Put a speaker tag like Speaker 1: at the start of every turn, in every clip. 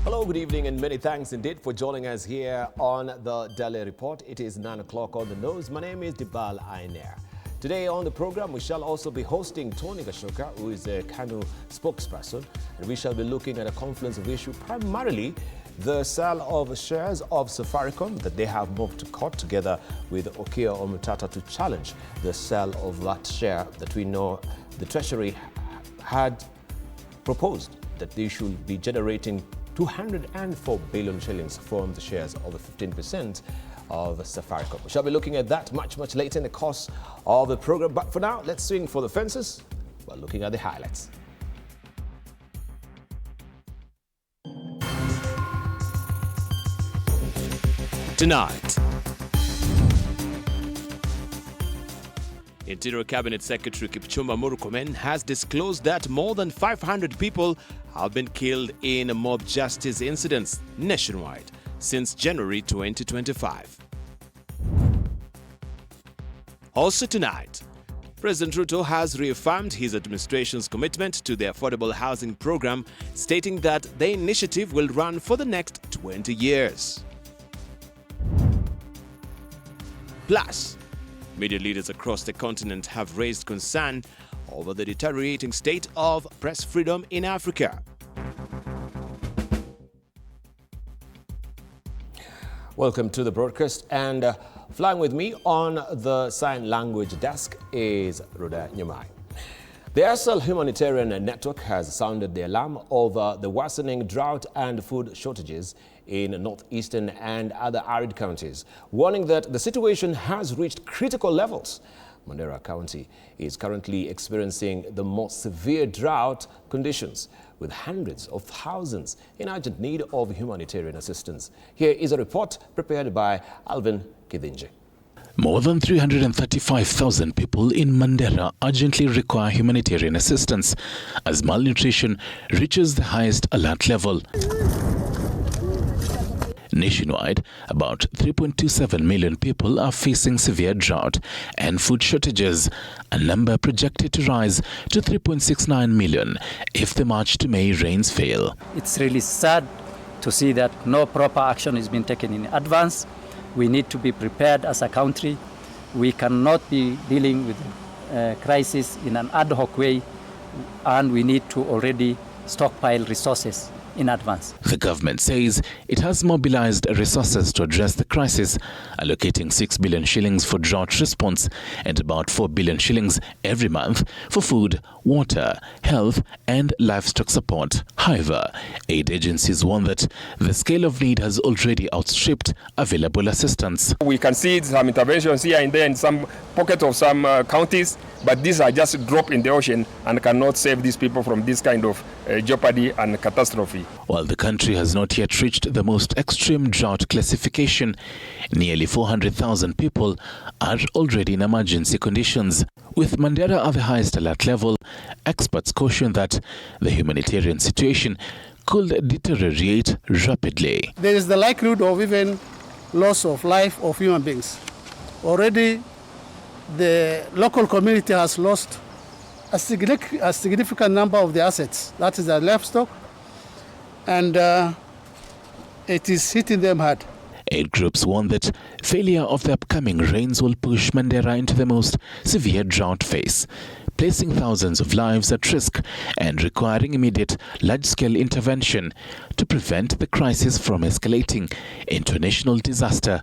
Speaker 1: Hello, good evening, and many thanks indeed for joining us here on the Daily Report. It is 9 o'clock on the nose. My name is Diberl Inea. Today on the program, we shall also be hosting Tony Gashoka, who is a Kanu spokesperson, and we shall be looking at a confluence of issues, primarily the sale of shares of Safaricom that they have moved to court together with Okia Omutata to challenge the sale of that share that we know the Treasury had proposed that they should be generating 204 billion shillings from the shares of the 15% of Safaricom. We shall be looking at that much later in the course of the program. But for now, let's swing for the fences while looking at the highlights. Tonight, Interior Cabinet Secretary Kipchumba Murkomen has disclosed that more than 500 people have been killed in mob justice incidents nationwide since January 2025. Also tonight, President Ruto has reaffirmed his administration's commitment to the affordable housing program, stating that the initiative will run for the next 20 years. Plus, media leaders across the continent have raised concern over the deteriorating state of press freedom in Africa. Welcome to the broadcast, and flying with me on the sign language desk is Rhoda Nyamai. The SL Humanitarian Network has sounded the alarm over the worsening drought and food shortages in northeastern and other arid counties, warning that the situation has reached critical levels. Mandera County is currently experiencing the most severe drought conditions, with hundreds of thousands in urgent need of humanitarian assistance. Here is a report prepared by Alvin Kidinje.
Speaker 2: More than 335,000 people in Mandera urgently require humanitarian assistance as malnutrition reaches the highest alert level. Nationwide, about 3.27 million people are facing severe drought and food shortages, a number projected to rise to 3.69 million if the March to May rains fail.
Speaker 3: It's really sad to see that no proper action is being taken in advance. We need to be prepared as a country. We cannot be dealing with crisis in an ad hoc way, and we need to already stockpile resources in advance.
Speaker 2: The government says it has mobilized resources to address the crisis, allocating 6 billion shillings for drought response and about 4 billion shillings every month for food, water, health and livestock support. However, aid agencies warn that the scale of need has already outstripped available assistance.
Speaker 4: We can see some interventions here and there in some pockets of some counties, but these are just a drop in the ocean and cannot save these people from this kind of jeopardy and catastrophe.
Speaker 2: While the country has not yet reached the most extreme drought classification, nearly 400,000 people are already in emergency conditions. With Mandera at the highest alert level, experts caution that the humanitarian situation could deteriorate rapidly.
Speaker 5: There is the likelihood of even loss of life of human beings. Already, the local community has lost a significant number of the assets. That is the livestock, and it is hitting them hard.
Speaker 2: Aid groups warn that failure of the upcoming rains will push Mandera into the most severe drought phase, placing thousands of lives at risk and requiring immediate large-scale intervention to prevent the crisis from escalating into a national disaster.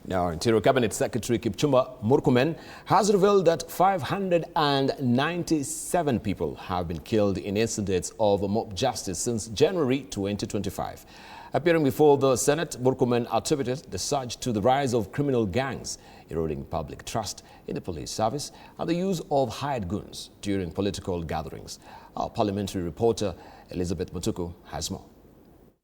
Speaker 1: Now, Interior Cabinet Secretary Kipchumba Murkomen has revealed that 597 people have been killed in incidents of mob justice since January 2025. Appearing before the Senate, Murkomen attributed the surge to the rise of criminal gangs, eroding public trust in the police service and the use of hired goons during political gatherings. Our parliamentary reporter Elizabeth Mutuku has more.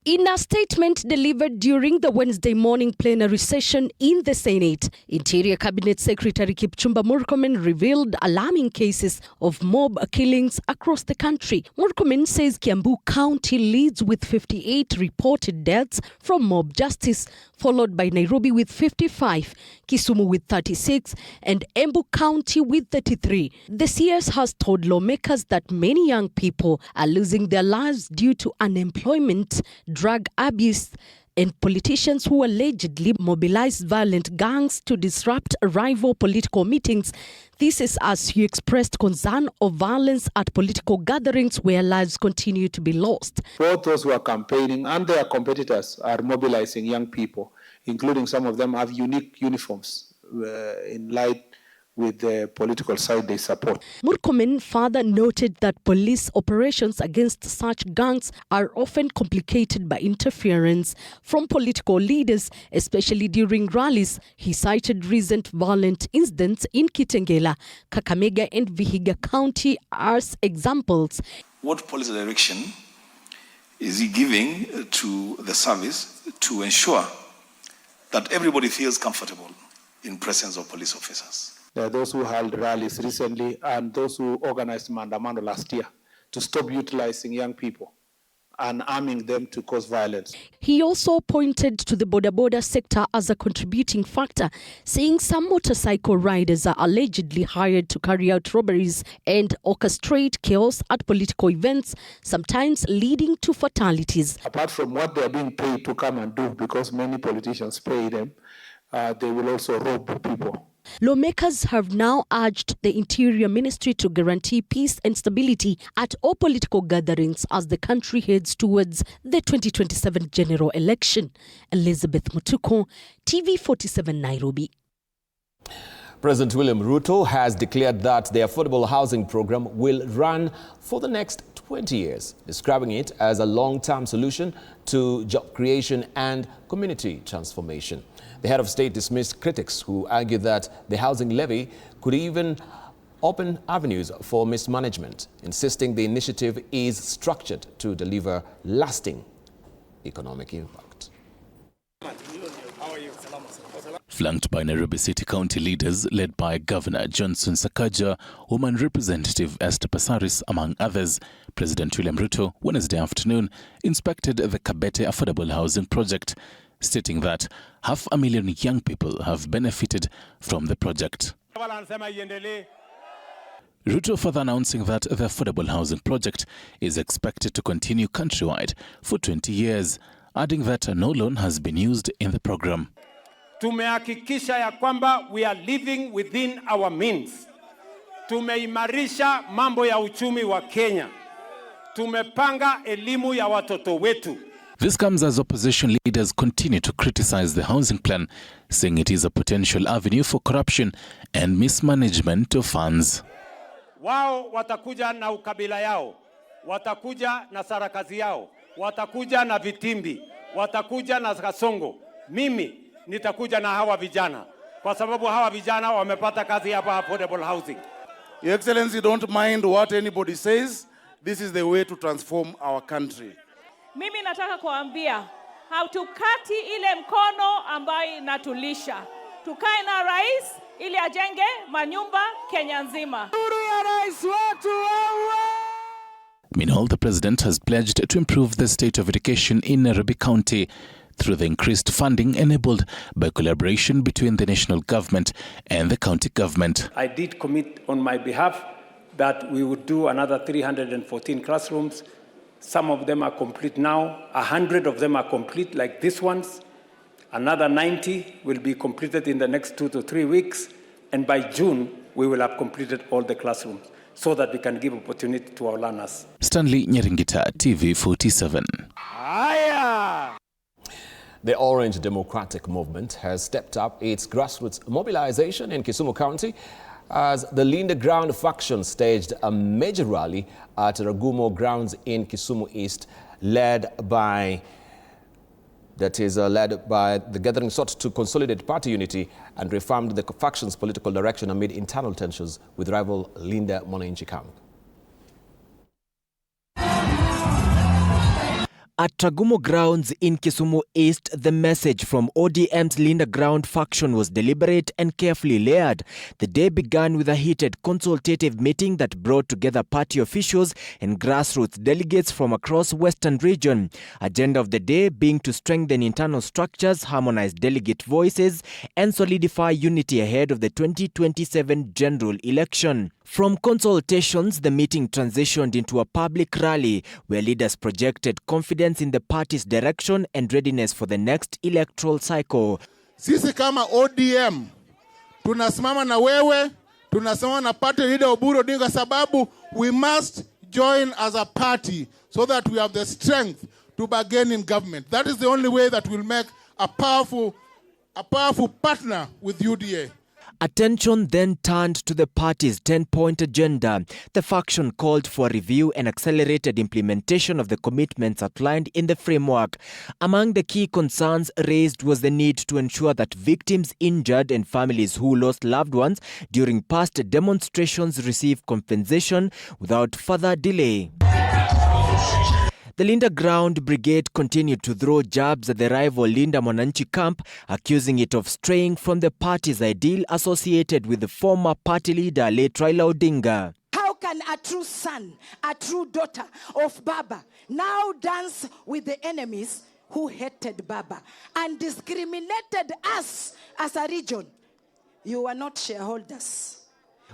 Speaker 6: In a statement delivered during the Wednesday morning plenary session in the Senate, Interior Cabinet Secretary Kipchumba Murkomen revealed alarming cases of mob killings across the country. Murkomen says Kiambu County leads with 58 reported deaths from mob justice, followed by Nairobi with 55, Kisumu with 36, and Embu County with 33. The CS has told lawmakers that many young people are losing their lives due to unemployment, drug abuse, and politicians who allegedly mobilized violent gangs to disrupt rival political meetings. This is as he expressed concern of violence at political gatherings where lives continue to be lost.
Speaker 7: Both those who are campaigning and their competitors are mobilizing young people, including some of them have unique uniforms in light with the political side they support.
Speaker 6: Murkomen further noted that police operations against such gangs are often complicated by interference from political leaders, especially during rallies. He cited recent violent incidents in Kitengela, Kakamega and Vihiga County as examples.
Speaker 8: What policy direction is he giving to the service to ensure that everybody feels comfortable in presence of police officers?
Speaker 7: There are those who held rallies recently and those who organized Mandamano last year to stop utilizing young people and arming them to cause violence.
Speaker 6: He also pointed to the boda sector as a contributing factor, saying some motorcycle riders are allegedly hired to carry out robberies and orchestrate chaos at political events, sometimes leading to fatalities.
Speaker 7: Apart from what they are being paid to come and do, because many politicians pay them, they will also rob people.
Speaker 6: Lawmakers have now urged the Interior Ministry to guarantee peace and stability at all political gatherings as the country heads towards the 2027 general election. Elizabeth Mutuko, TV47 Nairobi.
Speaker 1: President William Ruto has declared that the affordable housing program will run for the next 20 years, describing it as a long-term solution to job creation and community transformation. The head of state dismissed critics who argue that the housing levy could even open avenues for mismanagement, insisting the initiative is structured to deliver lasting economic impact.
Speaker 2: Flanked by Nairobi City County leaders led by Governor Johnson Sakaja, Woman Representative Esther Passaris, among others, President William Ruto Wednesday afternoon inspected the Kabete affordable housing project, stating that 500,000 young people have benefited from the project. Ruto further announcing that the affordable housing project is expected to continue countrywide for 20 years, adding that no loan has been used in the program.
Speaker 9: Tumehakikisha ya kwamba we are living within our means. Tumeimarisha mambo ya uchumi wa Kenya. Tumepanga elimu ya watoto wetu.
Speaker 2: This comes as opposition leaders continue to criticize the housing plan, saying it is a potential avenue for corruption and mismanagement of funds.
Speaker 9: Wao watakuja na ukabila yao, watakuja na sarakazi yao, watakuja na vitimbi, watakuja na kasongo. Mimi nitakuja na hawa vijana, kwa sababu hawa vijana wamepata kazi hapa affordable housing.
Speaker 10: Your Excellency, don't mind what anybody says. This is the way to transform our country.
Speaker 11: Mimi nataka kuambia hautukati ile mkono ambayo inatulisha. Tukae na rais ili ajenge manyumba Kenya nzima.
Speaker 2: Meanwhile, the president has pledged to improve the state of education in Nairobi County through the increased funding enabled by collaboration between the national government and the county government.
Speaker 3: I did commit on my behalf that we would do another 314 classrooms. Some of them are complete now. 100 of them are complete, like these ones. Another 90 will be completed in the next 2 to 3 weeks. And by June, we will have completed all the classrooms so that we can give opportunity to our learners.
Speaker 2: Stanley Nyeringita, TV47.
Speaker 1: The Orange Democratic Movement has stepped up its grassroots mobilization in Kisumu County as the Linda Ground faction staged a major rally at Ragumo Grounds in Kisumu East, led by the gathering sought to consolidate party unity and reaffirmed the faction's political direction amid internal tensions with rival Linda Mwananchi camp.
Speaker 12: At Tragumo grounds in Kisumu East, the message from ODM's Linda Ground faction was deliberate and carefully layered. The day began with a heated consultative meeting that brought together party officials and grassroots delegates from across Western region. Agenda of the day being to strengthen internal structures, harmonize delegate voices, and solidify unity ahead of the 2027 general election. From consultations, the meeting transitioned into a public rally where leaders projected confidence in the party's direction and readiness for the next electoral cycle.
Speaker 10: Sisi kama ODM, tunasimama na wewe, tunasimama na party leader Oburu Odinga sababu we must join as a party so that we have the strength to bargain in government. That is the only way that will make a powerful partner with UDA.
Speaker 12: Attention then turned to the party's 10-point agenda. The faction called for review and accelerated implementation of the commitments outlined in the framework. Among the key concerns raised was the need to ensure that victims injured and families who lost loved ones during past demonstrations receive compensation without further delay. The Linda Ground Brigade continued to throw jabs at the rival Linda Mwananchi camp, accusing it of straying from the party's ideal associated with the former party leader, late Raila Odinga.
Speaker 13: How can a true son, a true daughter of Baba now dance with the enemies who hated Baba and discriminated us as a region? You are not shareholders.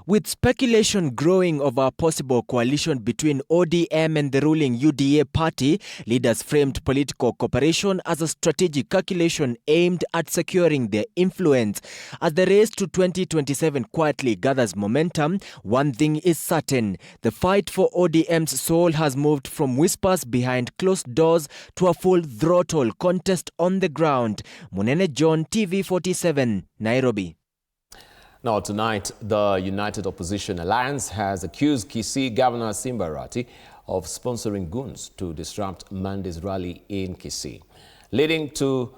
Speaker 12: With speculation growing over a possible coalition between ODM and the ruling UDA party, leaders framed political cooperation as a strategic calculation aimed at securing their influence. As the race to 2027 quietly gathers momentum, one thing is certain: the fight for ODM's soul has moved from whispers behind closed doors to a full-throttle contest on the ground. Munene John, TV47, Nairobi.
Speaker 1: Now tonight, the United Opposition Alliance has accused Kisii Governor Simba Arati of sponsoring goons to disrupt Monday's rally in Kisii, leading to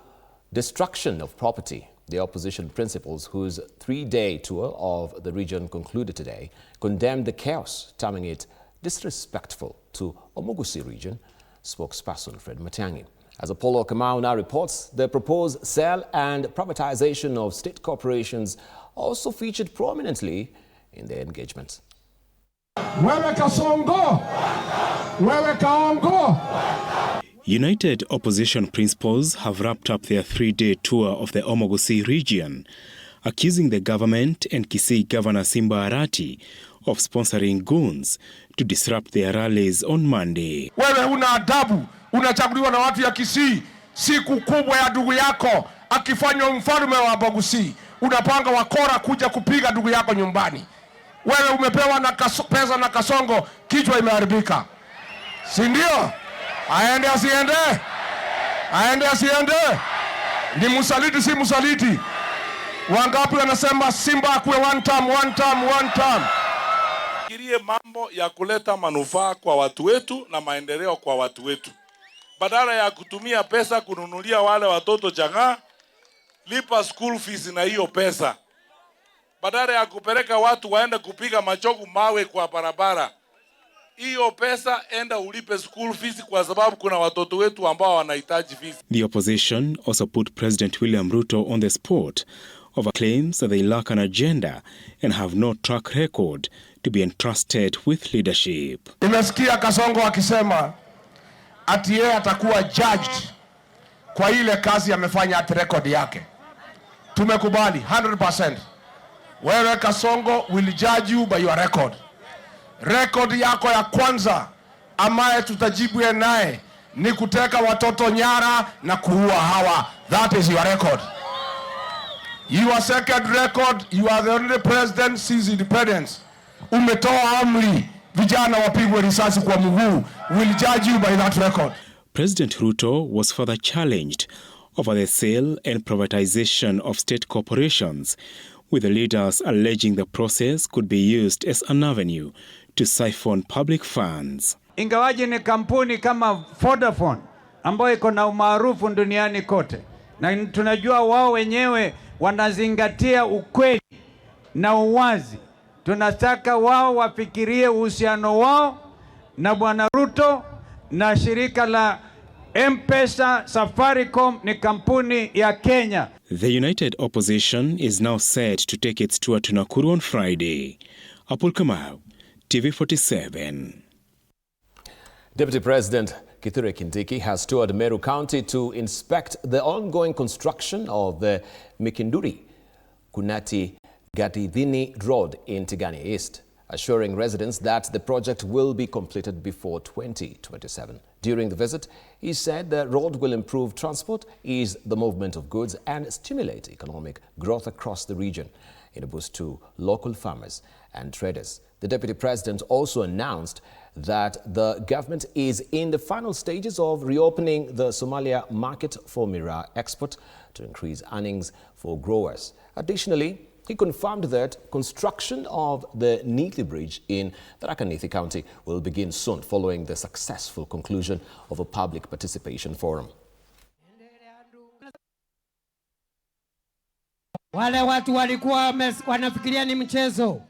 Speaker 1: destruction of property. The opposition principals, whose three-day tour of the region concluded today, condemned the chaos, terming it disrespectful to Omogusi region. Spokesperson Fred Matiang'i. As Apollo Kamau now reports, the proposed sale and privatization of state corporations also featured prominently in their engagement.
Speaker 14: United Opposition principals have wrapped up their three-day tour of the Omogusi region, accusing the government and Kisii Governor Simba Arati of sponsoring goons to disrupt their rallies on Monday.
Speaker 15: Wewe una adabu, unachaguliwa na watu ya Kisii, siku kubwa ya ndugu yako akifanywa mfalme wa Omogusi. Unapanga wakora kuja kupiga ndugu yako nyumbani. Wewe umepewa na pesa na kasongo, kichwa imeharibika. Si ndio? Aende asiende? Aende asiende? Ni musaliti si musaliti? Wangapi wanasema Simba akuwe one term?
Speaker 10: Fikirie mambo ya kuleta manufaa kwa watu wetu na maendeleo kwa watu wetu. Badala ya kutumia pesa kununulia wale watoto chang'aa, lipa school fees na hiyo pesa. Badala ya kupeleka watu waende kupiga machogu mawe kwa barabara, hiyo pesa enda ulipe school fees kwa sababu kuna watoto wetu ambao wanahitaji fees.
Speaker 14: The opposition also put President William Ruto on the spot over claims that they lack an agenda and have no track record to be entrusted with leadership.
Speaker 15: Nimesikia Kasongo akisema ati yeye atakuwa judged kwa ile kazi amefanya at record yake. Tumekubali 100%. Wewe Kasongo will judge you by your record. Record yako ya kwanza ambaye tutajibu naye ni kuteka watoto nyara na kuua hawa. That is your record. Your second record, you are the only president since independence. Umetoa amri vijana wapigwe risasi kwa mguu. Will judge you by that record.
Speaker 14: President Ruto was further challenged over the sale and privatization of state corporations, with the leaders alleging the process could be used as an avenue to siphon public funds.
Speaker 16: Ingawaje ni kampuni kama Vodafone ambayo iko na umaarufu duniani kote, na tunajua wao wenyewe wanazingatia ukweli na uwazi. Tunataka wao wafikirie uhusiano wao na Bwana Ruto na shirika la M-Pesa Safaricom ni kampuni ya Kenya.
Speaker 14: The united opposition is now set to take its tour to Nakuru on Friday. Apul Kamau, TV47.
Speaker 1: Deputy President Kithure Kindiki has toured Meru County to inspect the ongoing construction of the Mikinduri Kunati Gatidhini Road in Tigania East, assuring residents that the project will be completed before 2027. During the visit, he said the road will improve transport, ease the movement of goods and stimulate economic growth across the region in a boost to local farmers and traders. The Deputy President also announced that the government is in the final stages of reopening the Somalia market for Miraa export to increase earnings for growers. Additionally, he confirmed that construction of the Nithi Bridge in Tharaka Nithi County will begin soon following the successful conclusion of a public participation forum.
Speaker 17: Wale watu walikuwa wanafikiria ni mchezo.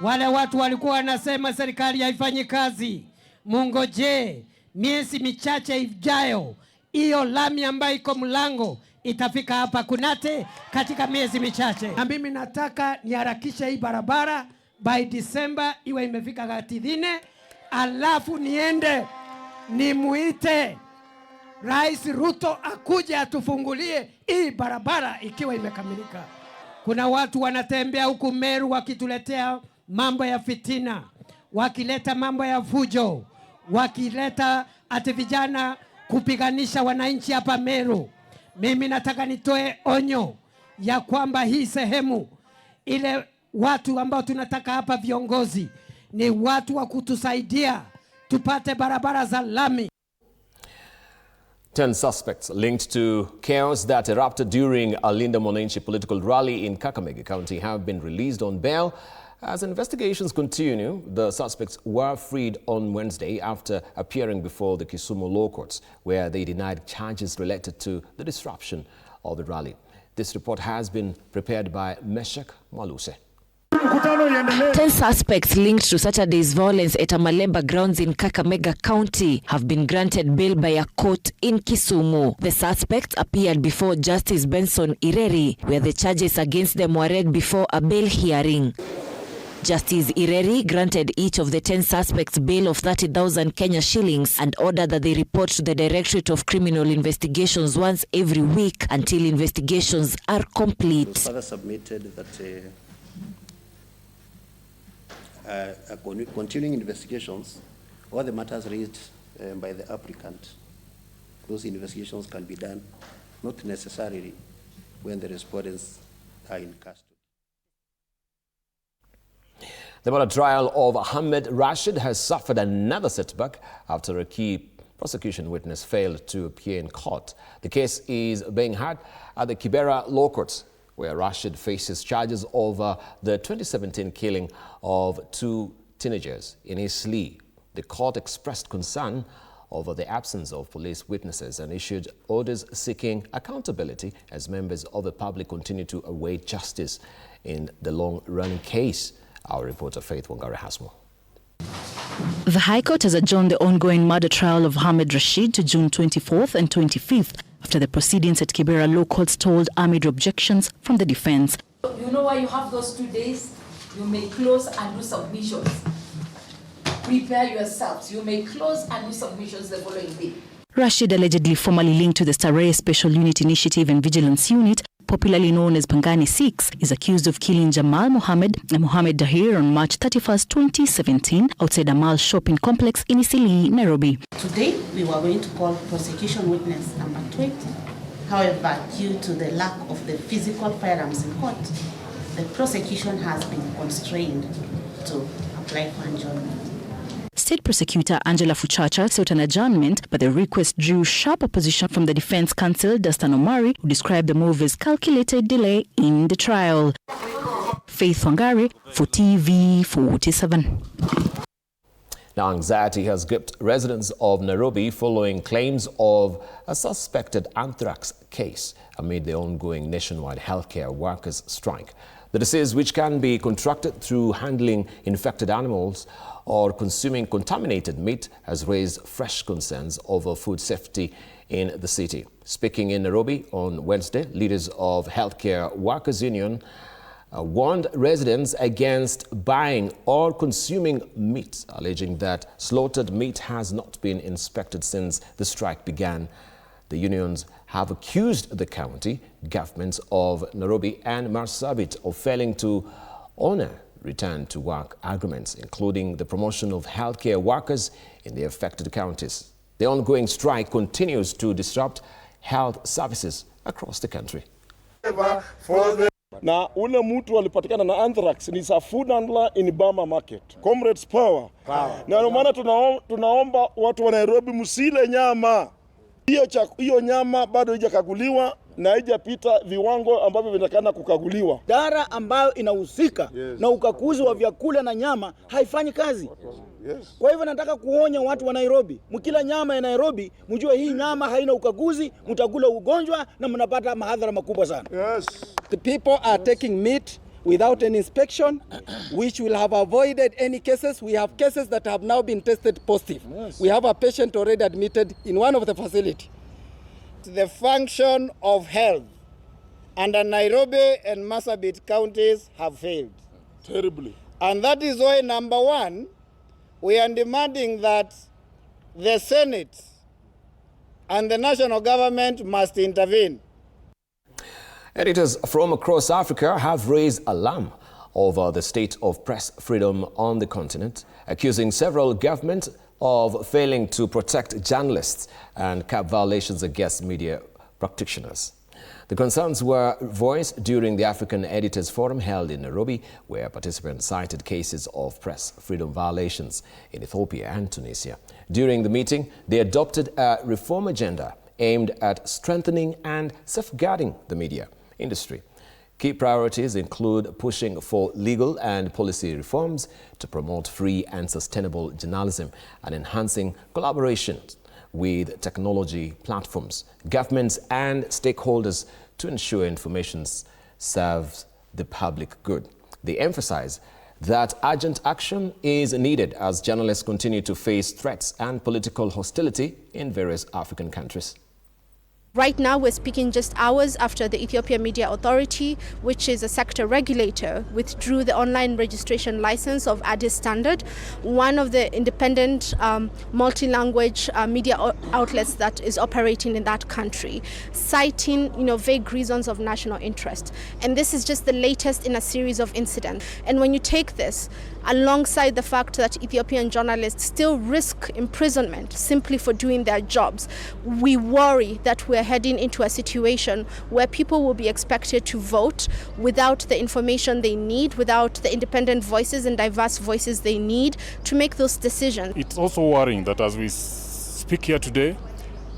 Speaker 17: Wale watu walikuwa wanasema serikali haifanyi kazi. Mungoje miezi michache ijayo, hiyo lami ambayo iko mlango itafika hapa Kunate katika miezi michache. Na mimi nataka niharakishe hii barabara by December iwe imefika Gatidhine, alafu niende nimuite Rais Ruto akuje atufungulie hii barabara ikiwa imekamilika. Kuna watu wanatembea huku Meru wakituletea mambo ya fitina, wakileta mambo ya fujo, wakileta ati vijana kupiganisha wananchi hapa Meru. Mimi nataka nitoe onyo ya kwamba hii sehemu ile watu ambao tunataka hapa viongozi ni watu wa kutusaidia tupate barabara za lami.
Speaker 1: 10 suspects linked to chaos that erupted during a Linda Mwananchi political rally in Kakamega County have been released on bail. As investigations continue, the suspects were freed on Wednesday after appearing before the Kisumu law courts, where they denied charges related to the disruption of the rally. This report has been prepared by Meshach Mwaluse.
Speaker 18: 10 suspects linked to Saturday's violence at Amalemba grounds in Kakamega County have been granted bail by a court in Kisumu. The suspects appeared before Justice Benson Ireri, where the charges against them were read before a bail hearing. Justice Ireri granted each of the 10 suspects bail of 30,000 Kenya shillings and ordered that they report to the Directorate of Criminal Investigations once every week until investigations are complete.
Speaker 19: Further submitted that continuing investigations, all the matters raised by the applicant, those investigations can be done, not necessarily when the respondents are in custody.
Speaker 1: The murder trial of Ahmed Rashid has suffered another setback after a key prosecution witness failed to appear in court. The case is being heard at the Kibera Law Courts, where Rashid faces charges over the 2017 killing of 2 teenagers in Isli. The court expressed concern over the absence of police witnesses and issued orders seeking accountability as members of the public continue to await justice in the long-running case. Our reporter Faith Wangare has more.
Speaker 20: The High Court has adjourned the ongoing murder trial of Ahmed Rashid to June 24th and 25th after the proceedings at Kibera Law Courts told amid objections from the defense.
Speaker 21: You know why you have those 2 days? You may close and do submissions. Prepare yourselves. You may close and do submissions the following day.
Speaker 20: Rashid, allegedly formerly linked to the Starehe Special Unit Initiative and Vigilance Unit, popularly known as Pangani 6, is accused of killing Jamal Mohammed and Mohammed Dahir on March 31st, 2017 outside a mall shopping complex in Isili, Nairobi.
Speaker 22: Today, we were going to call prosecution witness number 20. However, due to the lack of the physical firearms in court, the prosecution has been constrained to apply for adjournment.
Speaker 20: State Prosecutor Angela Fuchacha sought an adjournment, but the request drew sharp opposition from the defense counsel, Dastan Omari, who described the move as calculated delay in the trial. Faith Wangare for TV47.
Speaker 1: Now, anxiety has gripped residents of Nairobi following claims of a suspected anthrax case amid the ongoing nationwide healthcare workers' strike. The disease, which can be contracted through handling infected animals or consuming contaminated meat, has raised fresh concerns over food safety in the city. Speaking in Nairobi on Wednesday, leaders of Healthcare Workers Union warned residents against buying or consuming meat, alleging that slaughtered meat has not been inspected since the strike began. The unions have accused the county governments of Nairobi and Marsabit of failing to honor return to work agreements, including the promotion of healthcare workers in the affected counties. The ongoing strike continues to disrupt health services across the country.
Speaker 4: Na ule mtu alipatikana na anthrax ni a food handler in BAMBA market. Comrades power. Na ndio maana tunaomba watu wa Nairobi msile nyama. Hiyo nyama bado haijakaguliwa na haijapita viwango ambavyo vinatakana kukaguliwa.
Speaker 5: Idara ambayo inahusika na ukaguzi wa vyakula na nyama haifanyi kazi. Kwa hivyo nataka kuonya watu wa Nairobi, mkila nyama ya Nairobi, mjue hii nyama haina ukaguzi, mtakula ugonjwa na mnapata madhara makubwa sana.
Speaker 23: The people are taking meat without an inspection, which will have avoided any cases. We have cases that have now been tested positive. We have a patient already admitted in one of the facilities.
Speaker 24: The function of health under Nairobi and Marsabit counties have failed.
Speaker 4: Terribly.
Speaker 24: And that is why, number one, we are demanding that the Senate and the national government must intervene.
Speaker 1: Editors from across Africa have raised alarm over the state of press freedom on the continent, accusing several governments of failing to protect journalists and cap violations against media practitioners. The concerns were voiced during the African Editors Forum held in Nairobi, where participants cited cases of press freedom violations in Ethiopia and Tunisia. During the meeting, they adopted a reform agenda aimed at strengthening and safeguarding the media industry. Key priorities include pushing for legal and policy reforms to promote free and sustainable journalism and enhancing collaboration with technology platforms, governments and stakeholders to ensure information serves the public good. They emphasize that urgent action is needed as journalists continue to face threats and political hostility in various African countries.
Speaker 25: Right now, we're speaking just hours after the Ethiopia Media Authority, which is a sector regulator, withdrew the online registration license of Addis Standard, one of the independent multi-language media outlets that is operating in that country, citing vague reasons of national interest. And this is just the latest in a series of incidents. And when you take this alongside the fact that Ethiopian journalists still risk imprisonment simply for doing their jobs, we worry that we're heading into a situation where people will be expected to vote without the information they need, without the independent voices and diverse voices they need to make those decisions.
Speaker 26: It's also worrying that as we speak here today,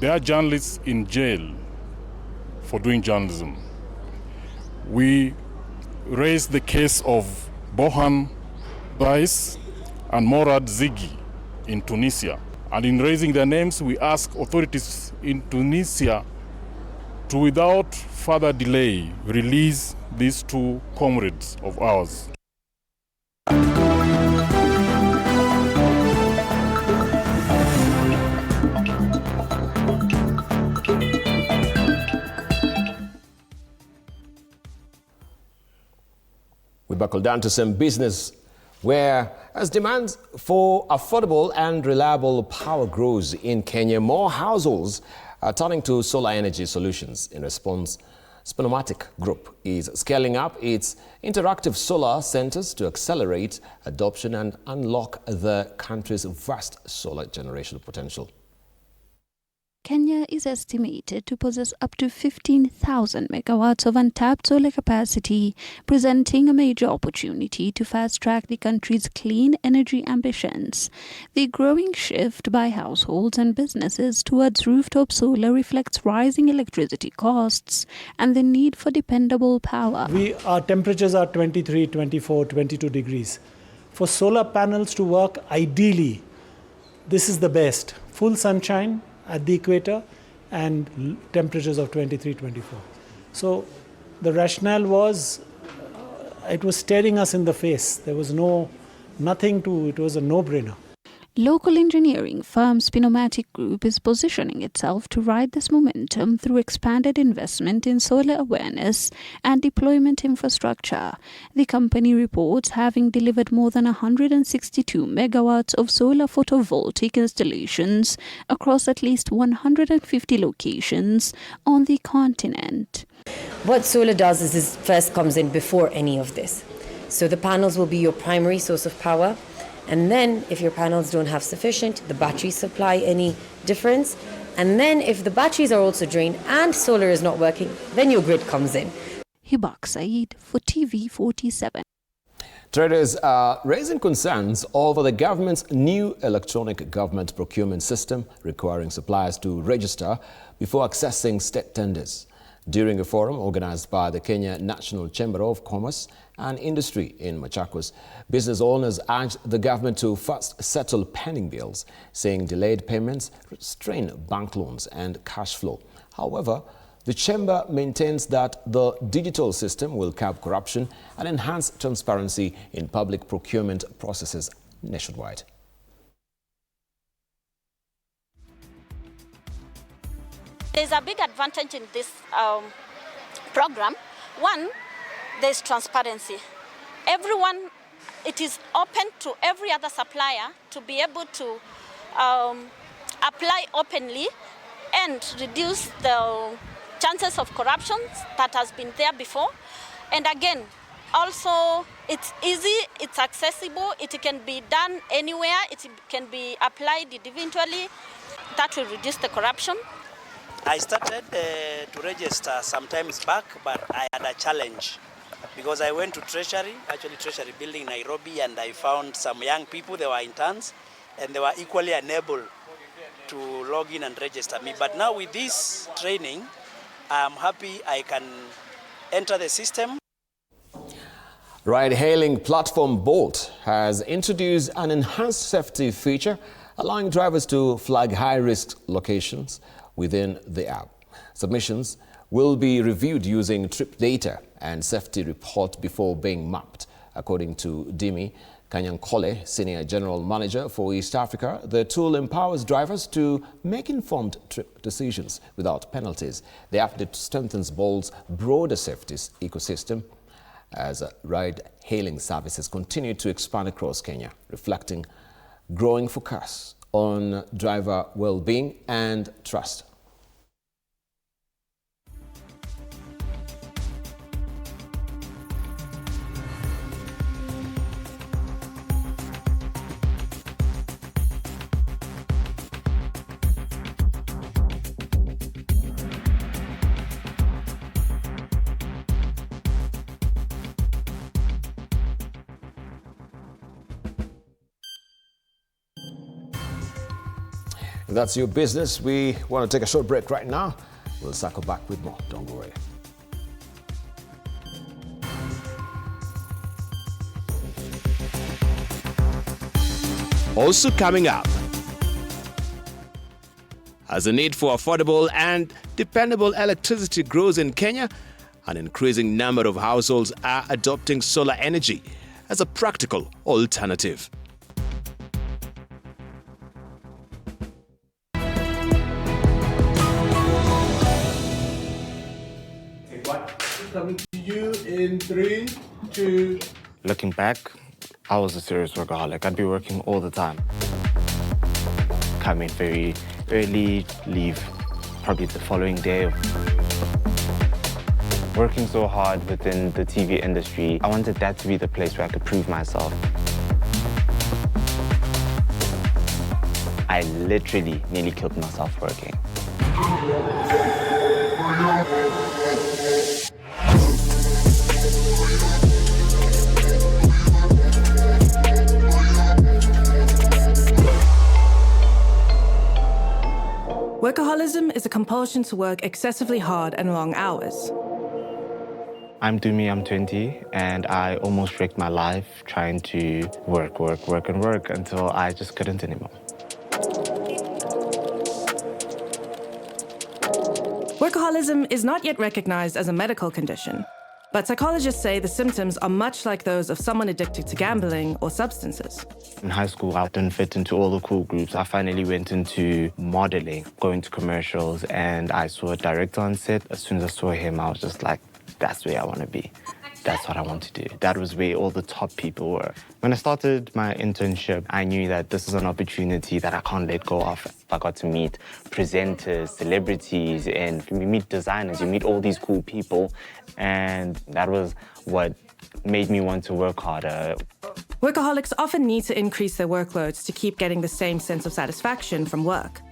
Speaker 26: there are journalists in jail for doing journalism. We raised the case of Bohan Bais and Morad Ziggy in Tunisia. And in raising their names, we ask authorities in Tunisia to, without further delay, release these two comrades of ours.
Speaker 1: We buckle down to some business where, as demand for affordable and reliable power grows in Kenya, more households are turning to solar energy solutions. In response, Spinomatic Group is scaling up its interactive solar centers to accelerate adoption and unlock the country's vast solar generation potential.
Speaker 27: Kenya is estimated to possess up to 15,000 megawatts of untapped solar capacity, presenting a major opportunity to fast-track the country's clean energy ambitions. The growing shift by households and businesses towards rooftop solar reflects rising electricity costs and the need for dependable power.
Speaker 28: Our temperatures are 23, 24, 22 degrees. For solar panels to work, ideally, this is the best. Full sunshine at the equator and temperatures of 23, 24. So the rationale was it was staring us in the face. There was nothing to, it was a no-brainer.
Speaker 27: Local engineering firm Spinomatic Group is positioning itself to ride this momentum through expanded investment in solar awareness and deployment infrastructure. The company reports having delivered more than 162 megawatts of solar photovoltaic installations across at least 150 locations on the continent.
Speaker 2: What solar does is it first comes in before any of this. So the panels will be your primary source of power. And then if your panels don't have sufficient, the batteries supply any difference. And then if the batteries are also drained and solar is not working, then your grid comes in.
Speaker 27: Hibak Saeed for TV47.
Speaker 1: Traders are raising concerns over the government's new electronic government procurement system requiring suppliers to register before accessing state tenders. During a forum organized by the Kenya National Chamber of Commerce and Industry in Machakos, business owners urged the government to first settle pending bills, saying delayed payments strain bank loans and cash flow. However, the chamber maintains that the digital system will curb corruption and enhance transparency in public procurement processes nationwide.
Speaker 3: There's a big advantage in this program. One, there's transparency. Everyone, it is open to every other supplier to be able to apply openly and reduce the chances of corruption that has been there before. And again, also it's easy, it's accessible, it can be done anywhere, it can be applied individually. That will reduce the corruption.
Speaker 6: I started to register some times back, but I had a challenge because I went to Treasury building in Nairobi, and I found some young people, they were interns, and they were equally unable to log in and register me. But now with this training, I'm happy I can enter the system.
Speaker 1: Ride-hailing platform Bolt has introduced an enhanced safety feature allowing drivers to flag high-risk locations within the app. Submissions will be reviewed using trip data and safety report before being mapped. According to Dimi Kanyankole, Senior General Manager for East Africa, the tool empowers drivers to make informed trip decisions without penalties. The update strengthens Bolt's broader safety ecosystem as ride-hailing services continue to expand across Kenya, reflecting growing focus on driver well-being and trust. If that's your business, we want to take a short break right now. We'll circle back with more. Don't go away.
Speaker 7: Also coming up, as the need for affordable and dependable electricity grows in Kenya, an increasing number of households are adopting solar energy as a practical alternative.
Speaker 8: Coming to you in 3, 2.
Speaker 9: Looking back, I was a serious workaholic. I'd be working all the time. Come in very early, leave probably the following day. Working so hard within the TV industry, I wanted that to be the place where I could prove myself. I literally nearly killed myself working.
Speaker 11: Workaholism is a compulsion to work excessively hard and long hours.
Speaker 9: I'm Dumi, I'm 20, and I almost wrecked my life trying to work until I just couldn't anymore.
Speaker 11: Workaholism is not yet recognized as a medical condition. But psychologists say the symptoms are much like those of someone addicted to gambling or substances.
Speaker 9: In high school, I didn't fit into all the cool groups. I finally went into modeling, going to commercials, and I saw a director on set. As soon as I saw him, I was just like, that's where I want to be. That's what I want to do. That was where all the top people were. When I started my internship, I knew that this is an opportunity that I can't let go of. I got to meet presenters, celebrities, and you meet designers, you meet all these cool people, and that was what made me want to work harder.
Speaker 11: Workaholics often need to increase their workloads to keep getting the same sense of satisfaction from work.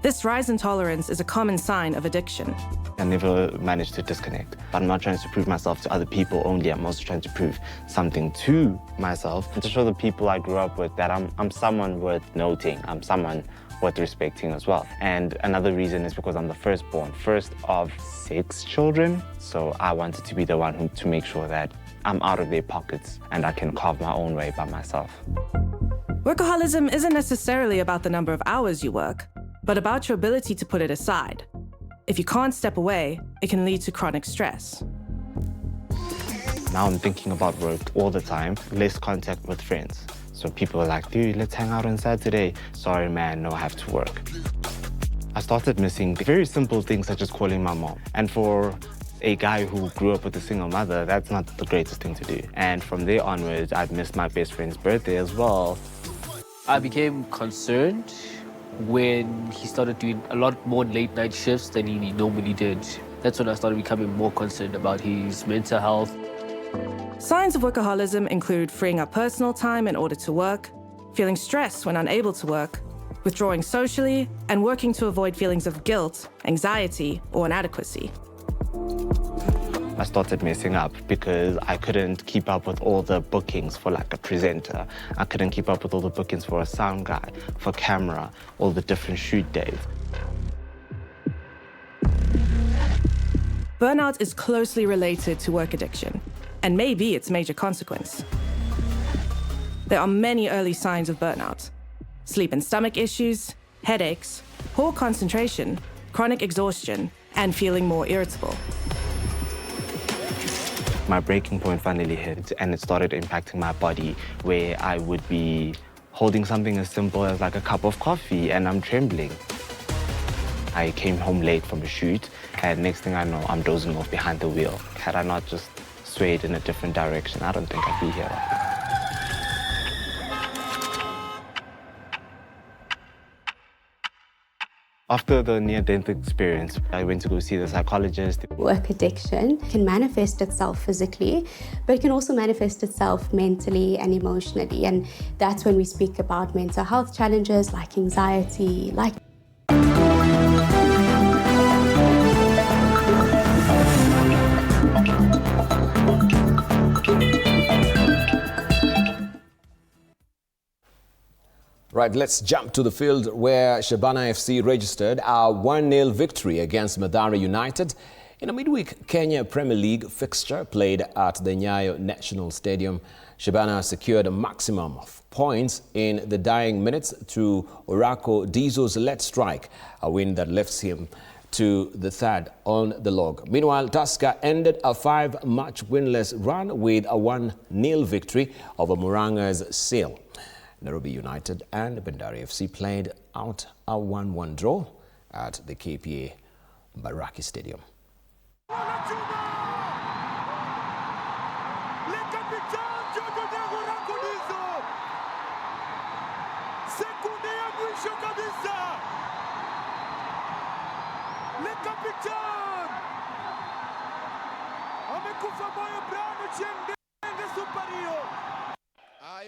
Speaker 11: This rise in tolerance is a common sign of addiction.
Speaker 9: I never managed to disconnect. I'm not trying to prove myself to other people only. I'm also trying to prove something to myself and to show the people I grew up with that I'm someone worth noting. I'm someone worth respecting as well. And another reason is because I'm the firstborn, first of 6 children. So I wanted to be the one to make sure that I'm out of their pockets and I can carve my own way by myself.
Speaker 11: Workaholism isn't necessarily about the number of hours you work, but about your ability to put it aside. If you can't step away, it can lead to chronic stress.
Speaker 9: Now I'm thinking about work all the time, less contact with friends. So people are like, dude, let's hang out on Saturday. Sorry, man, no, I have to work. I started missing very simple things such as calling my mom. And for a guy who grew up with a single mother, that's not the greatest thing to do. And from there onwards, I've missed my best friend's birthday as well.
Speaker 10: I became concerned when he started doing a lot more late-night shifts than he normally did. That's when I started becoming more concerned about his mental health.
Speaker 11: Signs of workaholism include freeing up personal time in order to work, feeling stressed when unable to work, withdrawing socially, and working to avoid feelings of guilt, anxiety, or inadequacy.
Speaker 9: I started messing up because I couldn't keep up with all the bookings for like a presenter. I couldn't keep up with all the bookings for a sound guy, for camera, all the different shoot days.
Speaker 11: Burnout is closely related to work addiction, and may be its major consequence. There are many early signs of burnout: sleep and stomach issues, headaches, poor concentration, chronic exhaustion, and feeling more irritable.
Speaker 9: My breaking point finally hit, and it started impacting my body, where I would be holding something as simple as like a cup of coffee, and I'm trembling. I came home late from a shoot, and next thing I know, I'm dozing off behind the wheel. Had I not just swayed in a different direction, I don't think I'd be here. After the near-death experience, I went to go see the psychologist.
Speaker 12: Work addiction can manifest itself physically, but it can also manifest itself mentally and emotionally. And that's when we speak about mental health challenges like anxiety, like
Speaker 1: Right, let's jump to the field where Shabana FC registered a 1-0 victory against Mathare United in a midweek Kenya Premier League fixture played at the Nyayo National Stadium. Shabana secured a maximum of points in the dying minutes through Orako Dizo's late strike, a win that lifts him to the 3rd on the log. Meanwhile, Tusker ended a 5-match winless run with a 1-0 victory over Muranga's Seal. Nairobi United and Bandari FC played out a 1-1 draw at the KPA Baraki Stadium.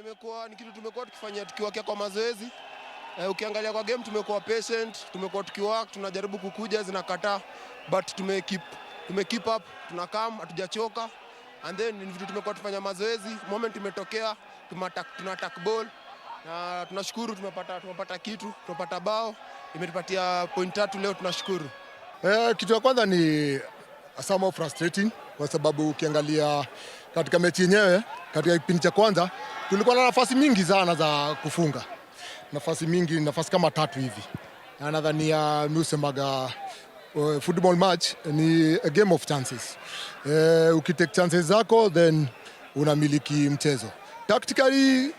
Speaker 13: Imekuwa ni kitu tumekuwa tukifanya tukiwakia kwa mazoezi. Ukiangalia kwa game tumekuwa patient, tumekuwa tukiwork, tunajaribu kukuja zinakataa, but tume keep up, tunakam, hatujachoka. And then ni vitu tumekuwa tufanya mazoezi, moment imetokea, tuna attack ball na tunashukuru tumepata kitu, tumepata bao, imetupatia point 3 leo, tunashukuru.
Speaker 14: Kitu ya kwanza ni somehow frustrating kwa sababu ukiangalia katika mechi yenyewe, katika kipindi cha kwanza tulikuwa na nafasi mingi sana za kufunga. Nafasi kama 3 hivi. Na nadhani mimi usemaga football match ni a game of chances. Ukitake chances zako, then unamiliki mchezo. Tactically,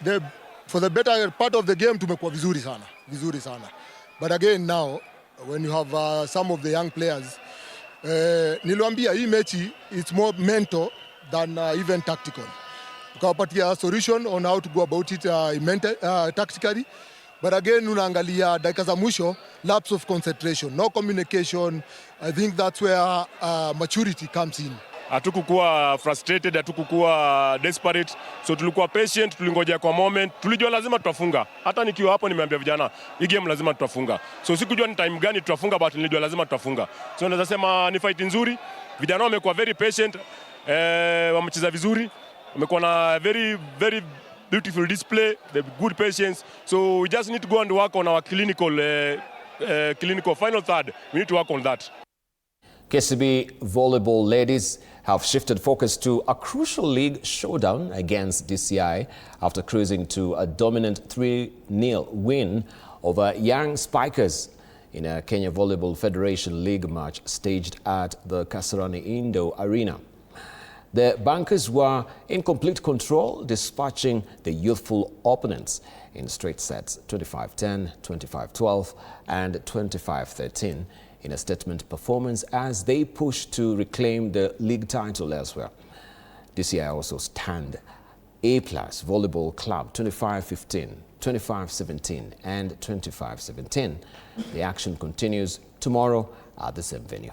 Speaker 14: for the better part of the game, tumekuwa vizuri sana. But again now, when you have some of the young players, niliwaambia hii mechi, it's more mental than even tactical. Tukawapatia solution on how to go about it tactically. But again, unaangalia dakika za mwisho, lapse of concentration, no communication. I think that's where maturity comes in.
Speaker 15: Hatukukuwa frustrated, hatukukuwa desperate. So tulikuwa patient, tulingojea kwa moment. Tulijua lazima tutafunga. Hata nikiwa hapo nimeambia vijana, hii game lazima tutafunga. So sikujua ni time gani tutafunga, but nilijua lazima tutafunga. So naweza sema ni fight nzuri. Vijana wamekuwa very patient, wamecheza vizuri. Wamekuwa na very beautiful display, the good patience. So we just need to go and work on our clinical final third. We need to work on that.
Speaker 1: KCB volleyball ladies have shifted focus to a crucial league showdown against DCI after cruising to a dominant 3-0 win over Young Spikers in a Kenya Volleyball Federation League match staged at the Kasarani Indo Arena. The Bankers were in complete control, dispatching the youthful opponents in straight sets 25-10, 25-12 and 25-13 in a statement performance as they push to reclaim the league title elsewhere. DCI also stand A+ Volleyball Club 25-15, 25-17 and 25-17. The action continues tomorrow at the same venue.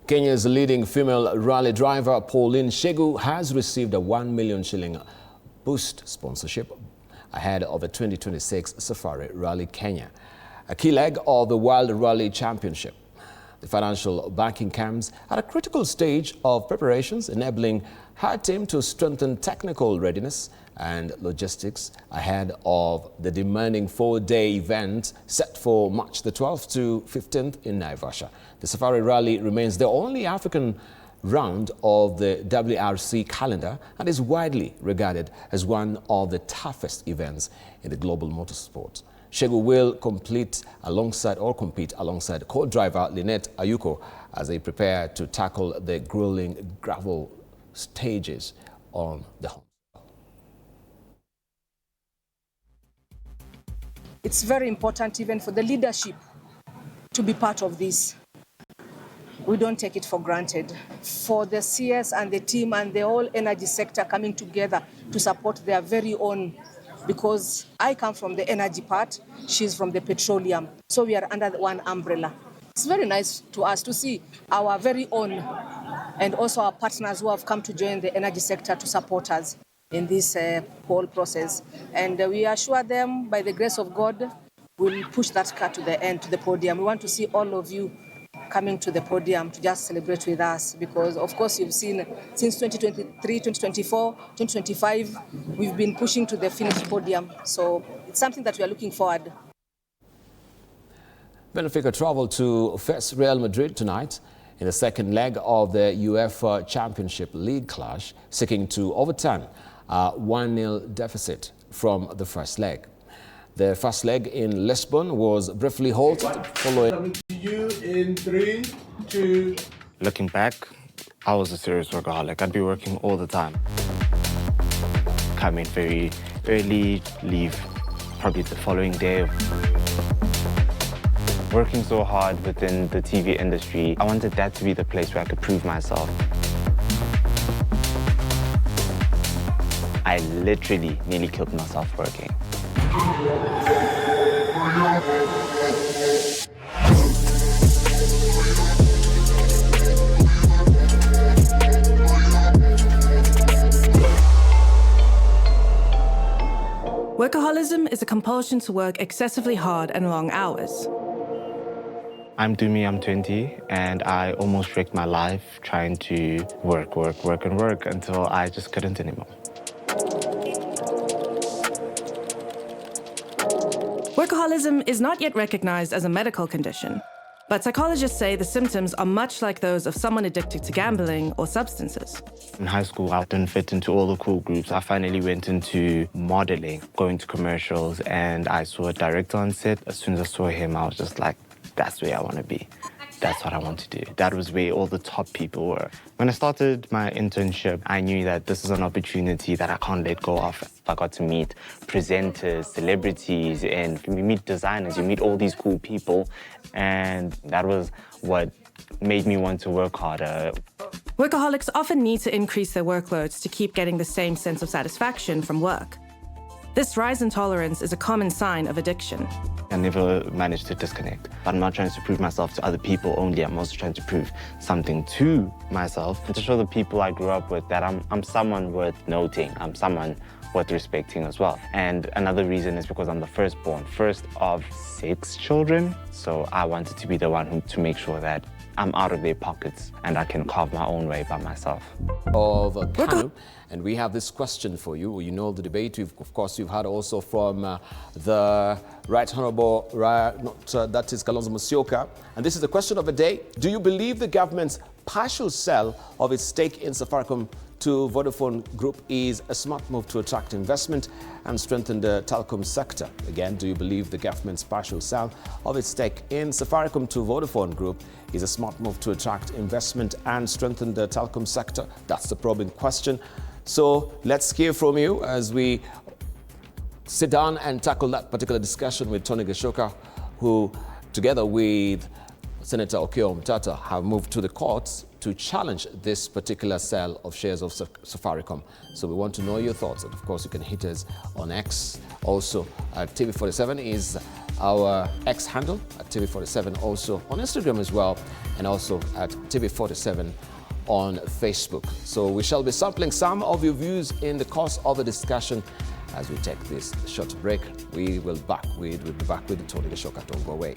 Speaker 1: Kenya's leading female rally driver, Pauline Shegu, has received a 1 million shilling boost sponsorship ahead of the 2026 Safari Rally Kenya, a key leg of the World Rally Championship. The financial backing comes at a critical stage of preparations, enabling her team to strengthen technical readiness and logistics ahead of the demanding 4-day event set for March the 12th to 15th in Naivasha. The Safari Rally remains the only African round of the WRC calendar and is widely regarded as one of the toughest events in the global motorsport. Shegu will compete alongside co-driver Lynette Ayuko as they prepare to tackle the grueling gravel stages on the home.
Speaker 16: It's very important even for the leadership to be part of this. We don't take it for granted. For the CS and the team and the whole energy sector coming together to support their very own, because I come from the energy part, she's from the petroleum. So we are under one umbrella. It's very nice to us to see our very own and also our partners who have come to join the energy sector to support us in this whole process. And we assure them, by the grace of God, we'll push that car to the end, to the podium. We want to see all of you coming to the podium to just celebrate with us, because of course you've seen since 2023, 2024, 2025, we've been pushing to the finished podium. So it's something that we are looking forward.
Speaker 1: Benfica travel to face Real Madrid tonight in the second leg of the UEFA Championship League clash, seeking to overturn a 1-0 deficit from the first leg. The first leg in Lisbon was briefly halted following...
Speaker 8: Coming to you in 3, 2...
Speaker 9: Looking back, I was a serious workaholic. I'd be working all the time. Come in very early, leave probably the following day. Working so hard within the TV industry, I wanted that to be the place where I could prove myself. I literally nearly killed myself working.
Speaker 11: Workaholism is a compulsion to work excessively hard and long hours.
Speaker 9: I'm Dumi, I'm 20, and I almost wrecked my life trying to work until I just couldn't anymore.
Speaker 11: Workaholism is not yet recognized as a medical condition, but psychologists say the symptoms are much like those of someone addicted to gambling or substances.
Speaker 9: In high school, I didn't fit into all the cool groups. I finally went into modeling, going to commercials, and I saw a director on set. As soon as I saw him, I was just like, that's where I want to be. That's what I want to do. That was where all the top people were. When I started my internship, I knew that this is an opportunity that I can't let go of. I got to meet presenters, celebrities, and you meet designers, you meet all these cool people, and that was what made me want to work harder.
Speaker 11: Workaholics often need to increase their workloads to keep getting the same sense of satisfaction from work. This rise in tolerance is a common sign of addiction.
Speaker 9: I never managed to disconnect. I'm not trying to prove myself to other people only. I'm also trying to prove something to myself and to show the people I grew up with that I'm someone worth noting. I'm someone worth respecting as well. And another reason is because I'm the firstborn, first of 6 children. So I wanted to be the one to make sure that I'm out of their pockets and I can carve my own way by myself.
Speaker 1: Of Kanu, and we have this question for you. You know the debate, of course, you've had also from the Right Honourable, that is Kalonzo Musyoka. And this is the question of the day. Do you believe the government's partial sell of its stake in Safaricom to Vodafone Group is a smart move to attract investment and strengthen the telecom sector? Again, do you believe the government's partial sell of its stake in Safaricom to Vodafone Group is a smart move to attract investment and strengthen the telecom sector? That's the probing question. So let's hear from you as we sit down and tackle that particular discussion with Tony Gashoka, who, together with Senator Okiya Omtata, have moved to the courts to challenge this particular sale of shares of Safaricom. So we want to know your thoughts. And of course, you can hit us on X. Also, at TV47 is our X handle, at TV47, also on Instagram as well, and also at TV47 on Facebook. So we shall be sampling some of your views in the course of the discussion as we take this short break. We'll be back with Tony Gashoka. Don't go away.